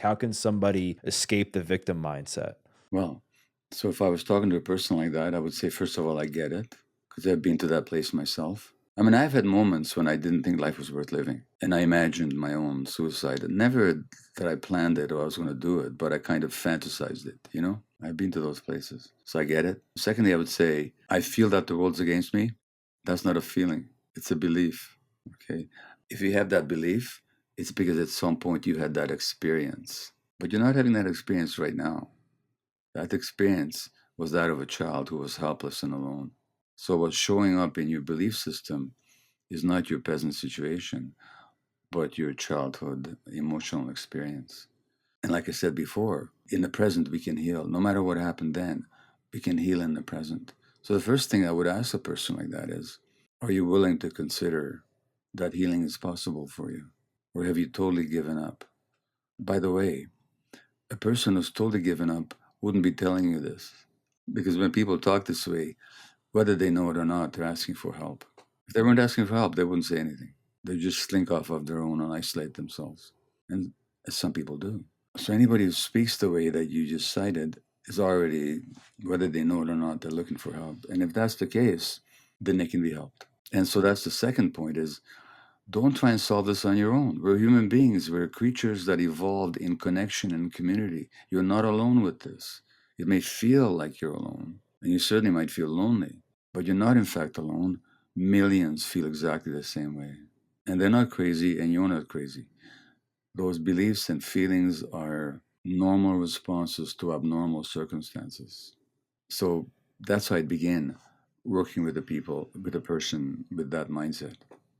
How can somebody escape the victim mindset? Well, so if I was talking to a person like that, I would say, first of all, I get it because I've been to that place myself. I mean, I've had moments when I didn't think life was worth living and I imagined my own suicide. Never that I planned it or I was going to do it, but I kind of fantasized it, you know? I've been to those places. So I get it. Secondly, I would say, I feel that the world's against me. That's not a feeling, it's a belief. Okay. If you have that belief, it's because at some point you had that experience, but you're not having that experience right now. That experience was that of a child who was helpless and alone. So, what's showing up in your belief system is not your present situation, but your childhood emotional experience. And like I said before, in the present, we can heal. No matter what happened then, we can heal in the present. So, the first thing I would ask a person like that is, are you willing to consider that healing is possible for you? Or have you totally given up? By the way, a person who's totally given up wouldn't be telling you this. Because when people talk this way, whether they know it or not, they're asking for help. If they weren't asking for help, they wouldn't say anything. They just slink off of their own and isolate themselves. And as some people do. So anybody who speaks the way that you just cited is already, whether they know it or not, they're looking for help. And if that's the case, then they can be helped. And so that's the second point is don't try and solve this on your own. We're human beings. We're creatures that evolved in connection and community. You're not alone with this. It may feel like you're alone, and you certainly might feel lonely, but you're not, in fact, alone. Millions feel exactly the same way. And they're not crazy, and you're not crazy. Those beliefs and feelings are normal responses to abnormal circumstances. So that's how I begin working with the people, with a person with that mindset.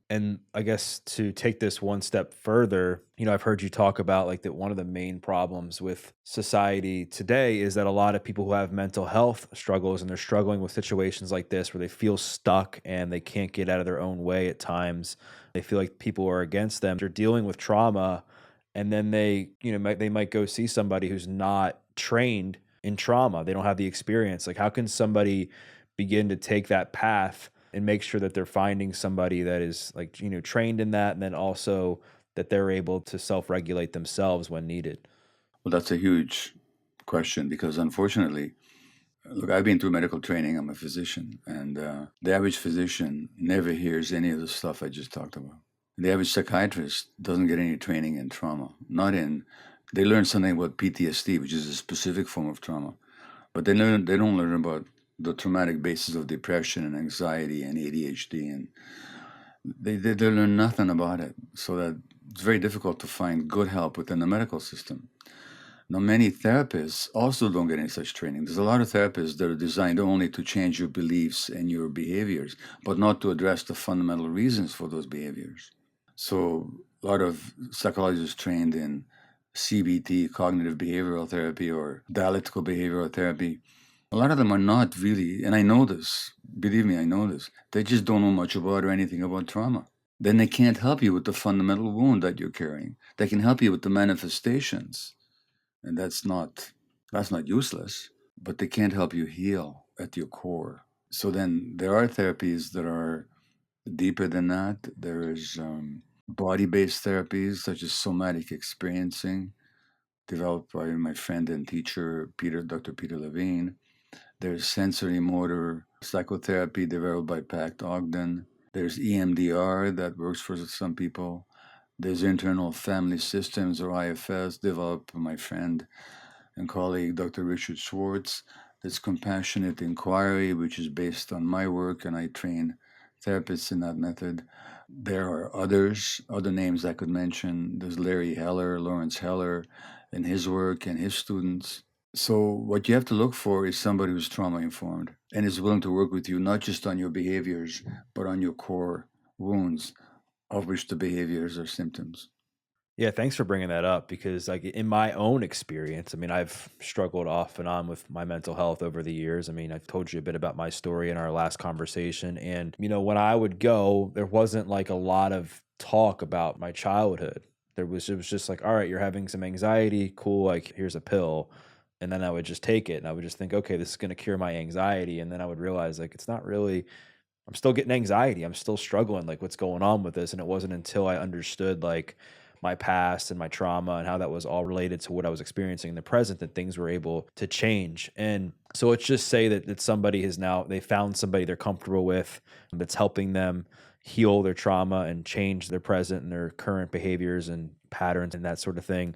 And I guess to take this one step further, I've heard you talk about like that one of the main problems with society today is that a lot of people who have mental health struggles and they're struggling with situations like this where they feel stuck and they can't get out of their own way at times. They feel like people are against them. They're dealing with trauma and then they might go see somebody who's not trained in trauma. They don't have the experience. Like how can somebody begin to take that path and make sure that they're finding somebody that is like, trained in that and then also that they're able to self-regulate themselves when needed. Well, that's a huge question because unfortunately, look, I've been through medical training. I'm a physician, and the average physician never hears any of the stuff I just talked about. The average psychiatrist doesn't get any training in trauma. Not in, they learn something about PTSD, which is a specific form of trauma, but they don't learn about the traumatic basis of depression and anxiety and ADHD, and they learn nothing about it. So that it's very difficult to find good help within the medical system. Now, many therapists also don't get any such training. There's a lot of therapists that are designed only to change your beliefs and your behaviors, but not to address the fundamental reasons for those behaviors. So, a lot of psychologists trained in CBT, cognitive behavioral therapy, or dialectical behavioral therapy, a lot of them are not really, and I know this, believe me, I know this, they just don't know much about or anything about trauma. Then they can't help you with the fundamental wound that you're carrying. They can help you with the manifestations, and that's not useless, but they can't help you heal at your core. So then there are therapies that are deeper than that. There is body-based therapies such as somatic experiencing, developed by my friend and teacher Dr. Peter Levine. There's sensory motor psychotherapy developed by Pact Ogden. There's EMDR that works for some people. There's internal family systems or IFS developed by my friend and colleague Dr. Richard Schwartz. There's compassionate inquiry, which is based on my work, and I train therapists in that method. There are other names I could mention. There's Larry Heller, Lawrence Heller, and his work and his students. So, what you have to look for is somebody who's trauma informed and is willing to work with you, not just on your behaviors, but on your core wounds, of which the behaviors are symptoms. Yeah, thanks for bringing that up because like in my own experience, I mean, I've struggled off and on with my mental health over the years. I mean, I've told you a bit about my story in our last conversation and when I would go, there wasn't like a lot of talk about my childhood. It was just like, all right, you're having some anxiety, cool, like here's a pill. And then I would just take it and I would just think, okay, this is going to cure my anxiety. And then I would realize like it's not really, I'm still getting anxiety. I'm still struggling like what's going on with this. And it wasn't until I understood like my past and my trauma and how that was all related to what I was experiencing in the present, that things were able to change. And so let's just say that somebody has now they found somebody they're comfortable with that's helping them heal their trauma and change their present and their current behaviors and patterns and that sort of thing.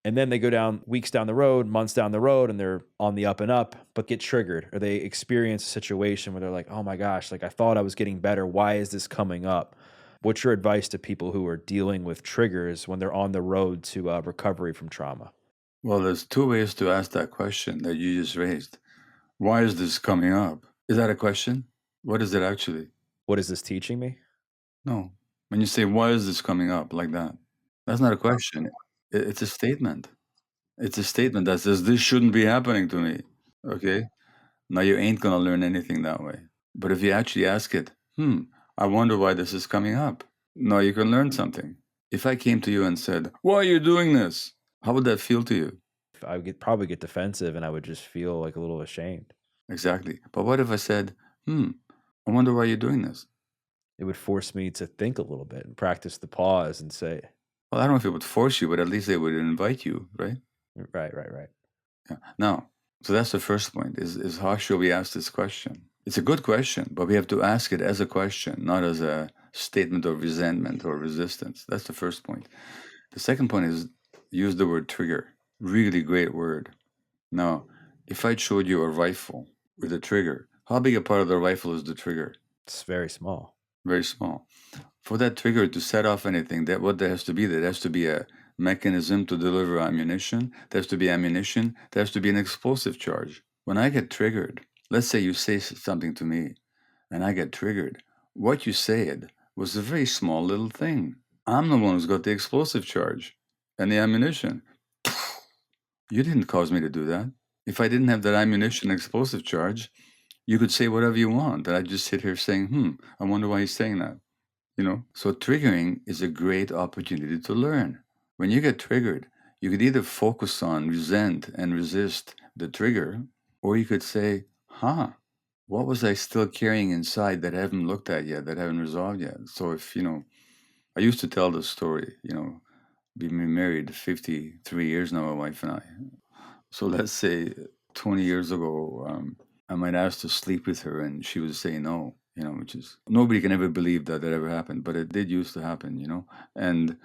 And then they go down weeks down the road, months down the road, and they're on the up and up, but get triggered or they experience a situation where they're like, oh my gosh, like I thought I was getting better. Why is this coming up? What's your advice to people who are dealing with triggers when they're on the road to recovery from trauma? Well, there's two ways to ask that question that you just raised. Why is this coming up? Is that a question? What is it actually? What is this teaching me? No. When you say, why is this coming up like that? That's not a question. It's a statement. It's a statement that says, this shouldn't be happening to me. Okay? Now, you ain't going to learn anything that way. But if you actually ask it, I wonder why this is coming up. Now you can learn something. If I came to you and said, why are you doing this? How would that feel to you? I would probably get defensive and I would just feel like a little ashamed. Exactly. But what if I said, I wonder why you're doing this? It would force me to think a little bit and practice the pause and say, Well, I don't know if it would force you, but at least they would invite you, right? right, right, right. Yeah. Now, so that's the first point, is how should we ask this question? It's a good question, but we have to ask it as a question, not as a statement of resentment or resistance. That's the first point. The second point is use the word trigger. Really great word. Now, if I showed you a rifle with a trigger, how big a part of the rifle is the trigger? It's very small. Very small. For that trigger to set off anything, that what there has to be, there has to be a mechanism to deliver ammunition. There has to be ammunition. There has to be an explosive charge. When I get triggered, let's say you say something to me and I get triggered. What you said was a very small little thing. I'm the one who's got the explosive charge and the ammunition. You didn't cause me to do that. If I didn't have that ammunition explosive charge, you could say whatever you want. And I'd just sit here saying, I wonder why he's saying that. So triggering is a great opportunity to learn. When you get triggered, you could either focus on resent and resist the trigger, or you could say, what was I still carrying inside that I haven't looked at yet, that I haven't resolved yet? So if, I used to tell this story, we've been married 53 years now, my wife and I. So let's say 20 years ago, I might ask to sleep with her and she would say no, which is nobody can ever believe that ever happened, but it did used to happen, And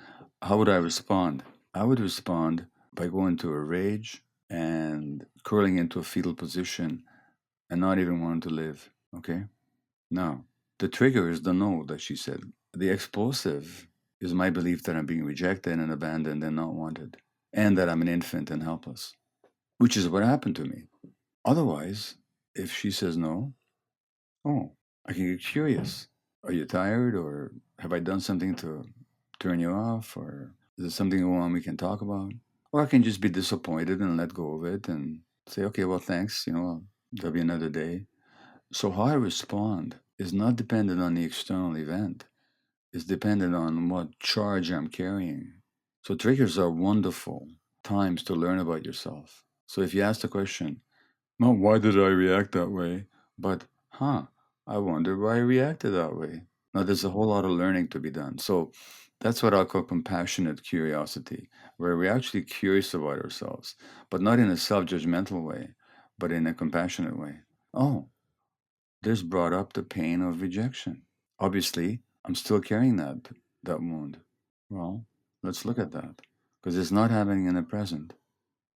how would I respond? I would respond by going to a rage and curling into a fetal position and not even wanting to live. Okay? Now, the trigger is the no that she said. The explosive is my belief that I'm being rejected and abandoned and not wanted, and that I'm an infant and helpless, which is what happened to me. Otherwise, if she says no, I can get curious. Are you tired, or have I done something to turn you off, or is there something you want we can talk about? Or I can just be disappointed and let go of it and say, okay, well, thanks, there'll be another day. So how I respond is not dependent on the external event. It's dependent on what charge I'm carrying. So triggers are wonderful times to learn about yourself. So if you ask the question, not why did I react that way, but I wonder why I reacted that way. Now there's a whole lot of learning to be done. So that's what I call compassionate curiosity, where we're actually curious about ourselves, but not in a self-judgmental way, but in a compassionate way. Oh, this brought up the pain of rejection. Obviously, I'm still carrying that wound. Well, let's look at that because it's not happening in the present.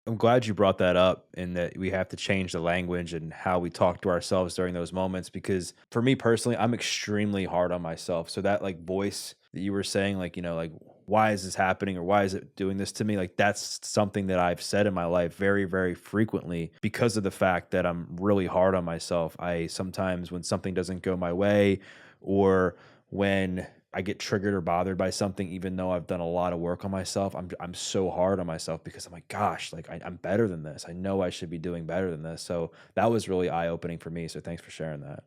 I'm glad you brought that up and that we have to change the language and how we talk to ourselves during those moments. Because for me personally, I'm extremely hard on myself. So that like voice that you were saying, like, like, why is this happening or why is it doing this to me? Like, that's something that I've said in my life very, very frequently because of the fact that I'm really hard on myself. I sometimes, when something doesn't go my way or when I get triggered or bothered by something, even though I've done a lot of work on myself. I'm so hard on myself because I'm like, gosh, like I'm better than this. I know I should be doing better than this. So that was really eye opening for me. So thanks for sharing that.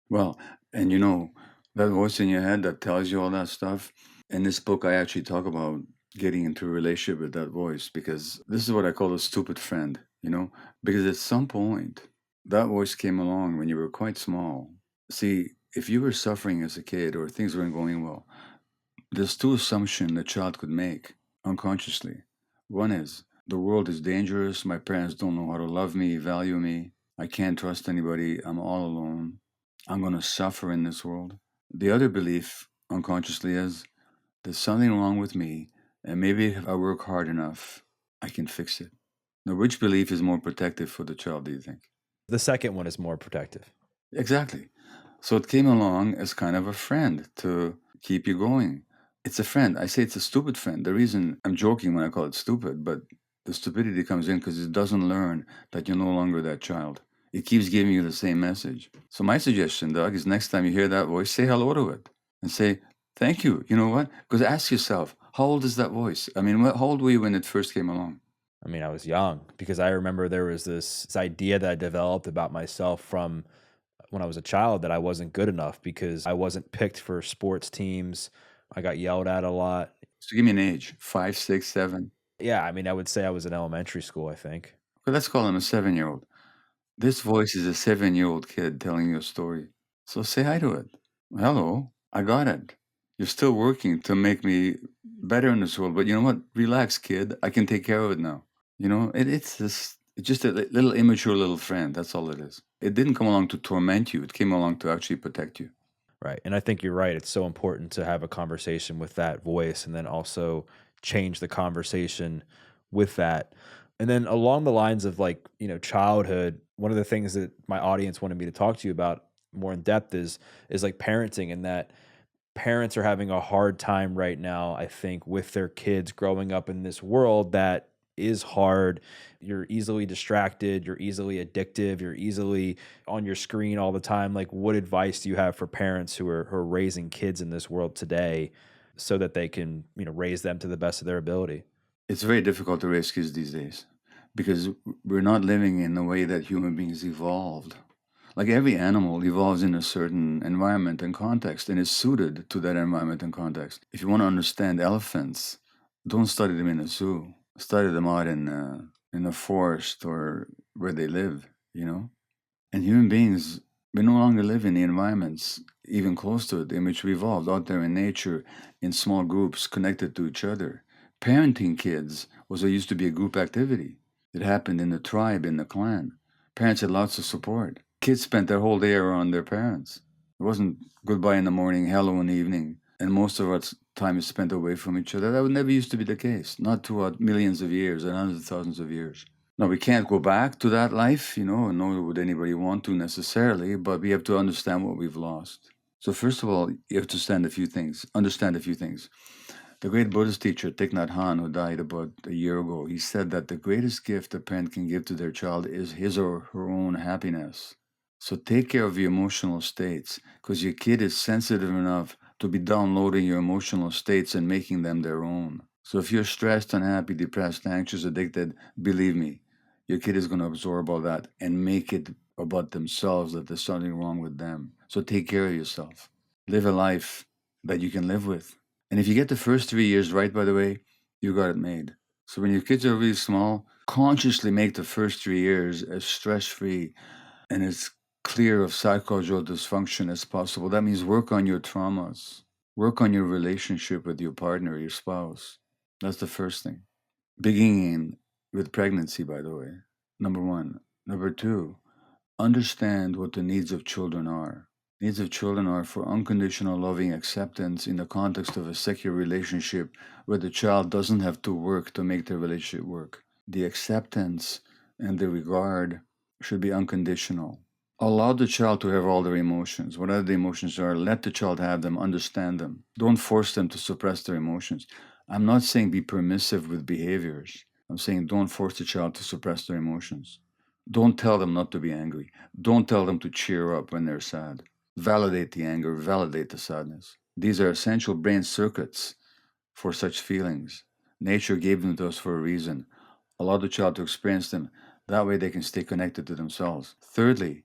Well, and that voice in your head that tells you all that stuff. In this book, I actually talk about getting into a relationship with that voice because this is what I call a stupid friend, because at some point, that voice came along when you were quite small. See, if you were suffering as a kid or things weren't going well, There's two assumptions a child could make unconsciously. One is the world is dangerous. My parents don't know how to love me, value me. I can't trust anybody. I'm all alone. I'm going to suffer in this world. The other belief unconsciously is there's something wrong with me, and maybe if I work hard enough, I can fix it. Now, which belief is more protective for the child, do you think? The second one is more protective. Exactly. So it came along as kind of a friend to keep you going. It's a friend. I say it's a stupid friend. The reason I'm joking when I call it stupid, but the stupidity comes in because it doesn't learn that you're no longer that child. It keeps giving you the same message. So my suggestion, Doug, is next time you hear that voice, say hello to it and say, thank you. You know what? Because ask yourself, how old is that voice? I mean, how old were you when it first came along? I mean, I was young because I remember there was this idea that I developed about myself from when I was a child that I wasn't good enough because I wasn't picked for sports teams. I got yelled at a lot. So give me an age, 5, 6, 7. Yeah, I mean, I would say I was in elementary school, I think. Okay, let's call him a 7-year-old. This voice is a 7-year-old kid telling you a story. So say hi to it. Hello, I got it. You're still working to make me better in this world, but you know what? Relax, kid. I can take care of it now. You know, it's just a little immature little friend. That's all it is. It didn't come along to torment you. It came along to actually protect you. Right. And I think you're right. It's so important to have a conversation with that voice and then also change the conversation with that. And then along the lines of like, childhood, one of the things that my audience wanted me to talk to you about more in depth is like parenting, and that parents are having a hard time right now, I think, with their kids growing up in this world that is hard. You're easily distracted, you're easily addictive, you're easily on your screen all the time. Like, what advice do you have for parents who are raising kids in this world today so that they can, raise them to the best of their ability? It's very difficult to raise kids these days because we're not living in the way that human beings evolved. Like every animal evolves in a certain environment and context and is suited to that environment and context. If you want to understand elephants, don't study them in a zoo. Study them out in a forest or where they live, you know? And human beings, we no longer live in the environments even close to it in which we evolved out there in nature in small groups connected to each other. Parenting kids used to be a group activity. It happened in the tribe, in the clan. Parents had lots of support. Kids spent their whole day around their parents. It wasn't goodbye in the morning, hello in the evening, and most of our time is spent away from each other. That would never used to be the case, not throughout millions of years and hundreds of thousands of years. Now, we can't go back to that life, and nor would anybody want to necessarily, but we have to understand what we've lost. So first of all, you have to understand a few things. The great Buddhist teacher Thich Nhat Hanh, who died about a year ago, he said that the greatest gift a parent can give to their child is his or her own happiness. So take care of your emotional states, because your kid is sensitive enough to be downloading your emotional states and making them their own. So if you're stressed, unhappy, depressed, anxious, addicted, believe me, your kid is going to absorb all that and make it about themselves, that there's something wrong with them. So take care of yourself. Live a life that you can live with. And if you get the first 3 years right, by the way, you got it made. So when your kids are really small, consciously make the first 3 years as stress-free and as clear of psychological dysfunction as possible. That means work on your traumas. Work on your relationship with your partner, your spouse. That's the first thing. Beginning with pregnancy, by the way. Number one. Number two, understand what the needs of children are. Needs of children are for unconditional loving acceptance in the context of a secure relationship where the child doesn't have to work to make the relationship work. The acceptance and the regard should be unconditional. Allow the child to have all their emotions. Whatever the emotions are, let the child have them, understand them. Don't force them to suppress their emotions. I'm not saying be permissive with behaviors. I'm saying don't force the child to suppress their emotions. Don't tell them not to be angry. Don't tell them to cheer up when they're sad. Validate the anger, validate the sadness. These are essential brain circuits for such feelings. Nature gave them to us for a reason. Allow the child to experience them. That way they can stay connected to themselves. Thirdly,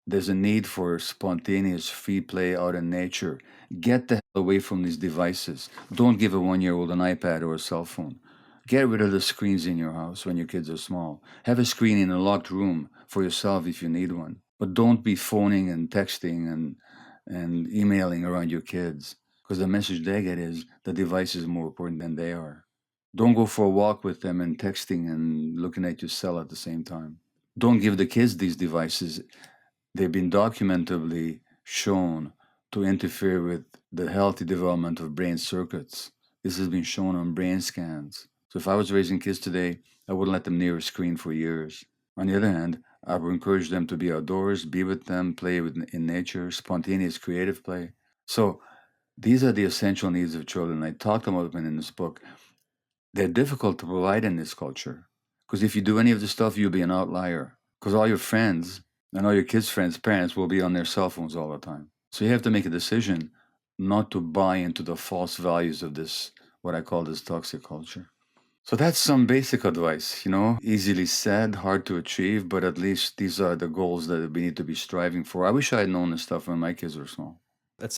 there's a need for spontaneous free play out in nature. Get the hell away from these devices. Don't give a 1-year-old an iPad or a cell phone. Get rid of the screens in your house when your kids are small. Have a screen in a locked room for yourself if you need one. But don't be phoning and texting and emailing around your kids, because the message they get is the device is more important than they are. Don't go for a walk with them and texting and looking at your cell at the same time. Don't give the kids these devices. They've been documentably shown to interfere with the healthy development of brain circuits. This has been shown on brain scans. So if I was raising kids today, I wouldn't let them near a screen for years. On the other hand, I would encourage them to be outdoors, be with them, play in nature, spontaneous creative play. So these are the essential needs of children. I talked about them in this book. They're difficult to provide in this culture because if you do any of this stuff, you'll be an outlier because all your friends and all your kids' friends' parents will be on their cell phones all the time. So you have to make a decision not to buy into the false values of this, what I call this toxic culture. So that's some basic advice, easily said, hard to achieve, but at least these are the goals that we need to be striving for. I wish I had known this stuff when my kids were small.